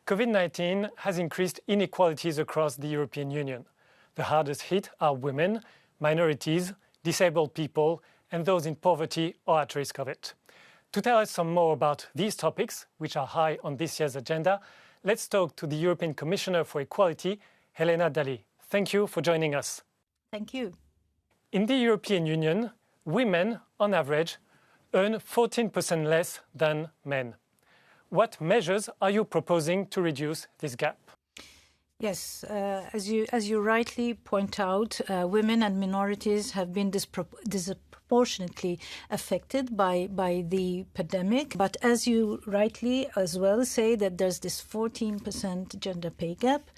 COVID-19 has increased inequalities across the European Union. The hardest hit are women, minorities, disabled people, and those in poverty or at risk of it. To tell us some more about these topics, which are high on this year's agenda, let's talk to the European Commissioner for Equality, Helena Dalli. Thank you for joining us. Thank you. In the European Union, women, on average, earn 14% less than men. What measures are you proposing to reduce this gap? Yes, as you rightly point out, women and minorities have been disproportionately affected by the pandemic. But as you rightly as well say, that there's this 14% gender pay gap,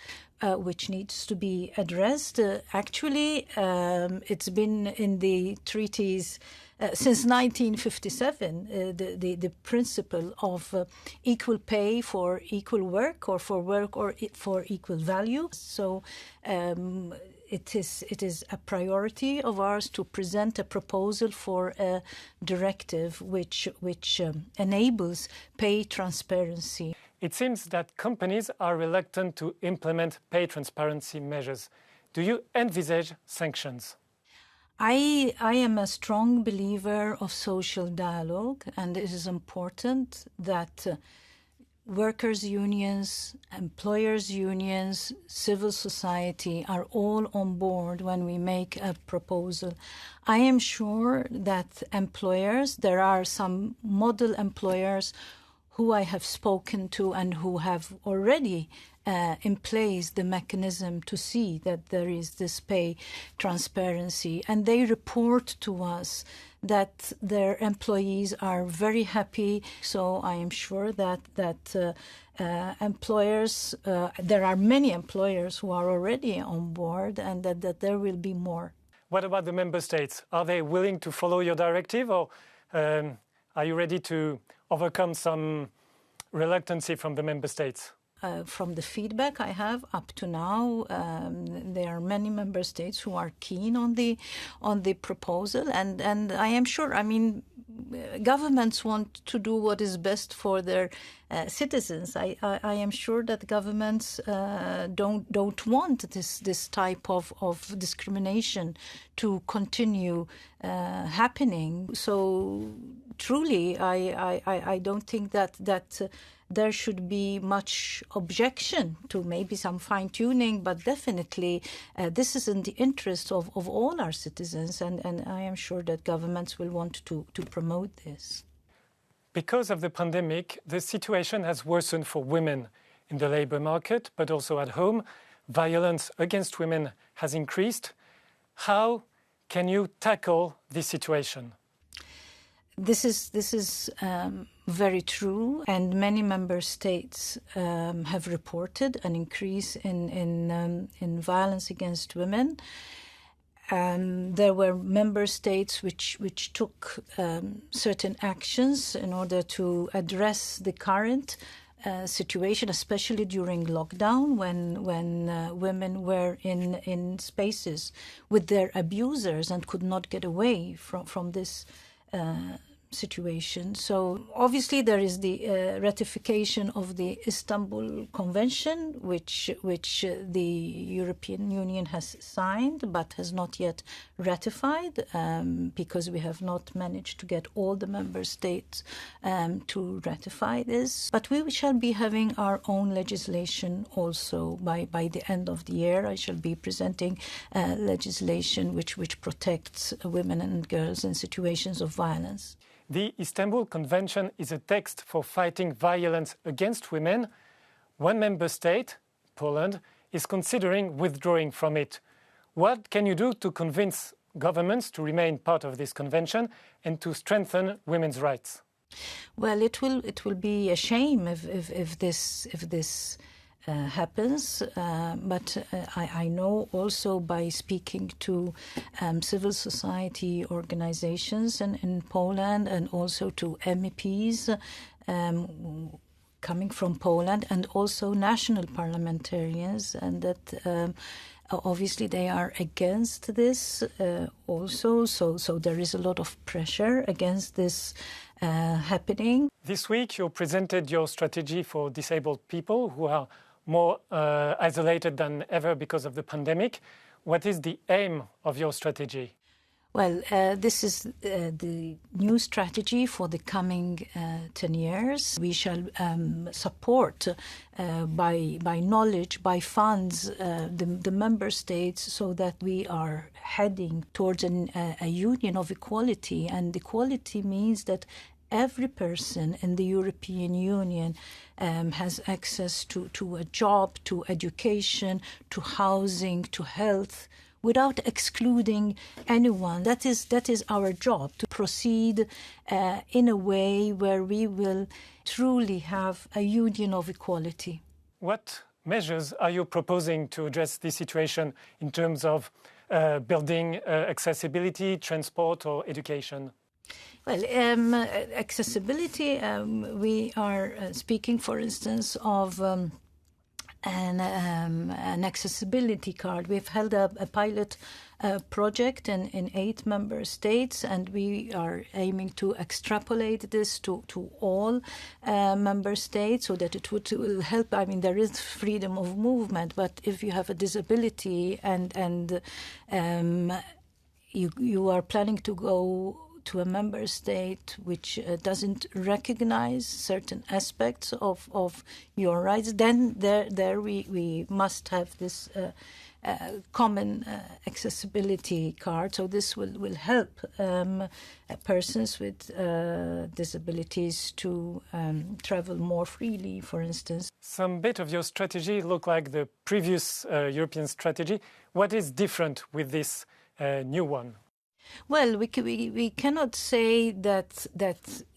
which needs to be addressed. Actually, it's been in the treaties since 1957, the principle of equal pay for equal work or for equal value. So it is a priority of ours to present a proposal for a directive which enables pay transparency. It seems that companies are reluctant to implement pay transparency measures. Do you envisage sanctions? I am a strong believer of social dialogue, and it is important that workers' unions, employers' unions, civil society are all on board when we make a proposal. I am sure that employers, there are some model employers who I have spoken to and who have already in place the mechanism to see that there is this pay transparency. And they report to us that their employees are very happy. So I am sure that employers, there are many employers who are already on board, and that there will be more. What about the member states? Are they willing to follow your directive, or are you ready to overcome some reluctancy from the member states? From the feedback I have up to now, there are many member states who are keen on the proposal, and I am sure. I mean, governments want to do what is best for their citizens. I am sure that governments don't want this type of discrimination to continue happening. So truly, I don't think that there should be much objection to maybe some fine-tuning, but definitely this is in the interest of all our citizens, and I am sure that governments will want to promote this. Because of the pandemic, the situation has worsened for women in the labour market, but also at home. Violence against women has increased. How can you tackle this situation? This is very true, and many member states have reported an increase in violence against women. There were member states which took certain actions in order to address the current situation, especially during lockdown, when women were in spaces with their abusers and could not get away from this situation. So obviously there is the ratification of the Istanbul Convention, which the European Union has signed but has not yet ratified, because we have not managed to get all the member states to ratify this. But we shall be having our own legislation also by the end of the year. I shall be presenting legislation which protects women and girls in situations of violence. The Istanbul Convention is a text for fighting violence against women. One member state, Poland, is considering withdrawing from it. What can you do to convince governments to remain part of this convention and to strengthen women's rights? Well, it will be a shame if this happens, but I know also by speaking to civil society organizations in Poland, and also to MEPs coming from Poland, and also national parliamentarians, and that obviously they are against this also. So there is a lot of pressure against this happening. This week you presented your strategy for disabled people who are more isolated than ever because of the pandemic. What is the aim of your strategy? Well, this is the new strategy for the coming 10 years. We shall support by knowledge, by funds, the member states, so that we are heading towards a union of equality. And equality means that every person in the European Union has access to a job, to education, to housing, to health, without excluding anyone. That is our job, to proceed in a way where we will truly have a union of equality. What measures are you proposing to address this situation in terms of building accessibility, transport or education? Well, accessibility, we are speaking, for instance, of an accessibility card. We've held a pilot project in 8 member states, and we are aiming to extrapolate this to all member states so that it will help. I mean, there is freedom of movement, but if you have a disability and you are planning to go to a member state which doesn't recognize certain aspects of your rights, then there we must have this common accessibility card. So this will help persons with disabilities to travel more freely, for instance. Some bit of your strategy look like the previous European strategy. What is different with this new one? Well, we cannot say that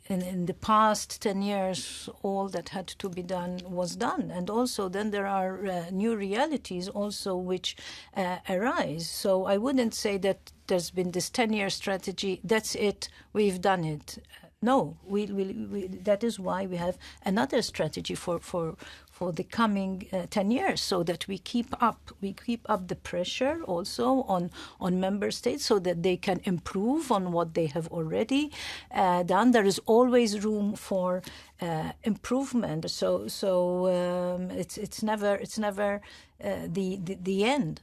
in the past 10 years all that had to be done was done, and also then there are new realities also which arise. So I wouldn't say that there's been this 10-year strategy, that's it, we've done it. No, we that is why we have another strategy for the coming 10 years, so that we keep up the pressure also on member states, so that they can improve on what they have already done. There is always room for improvement. So it's never the end.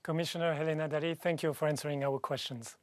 Commissioner Helena Dalli, thank you for answering our questions.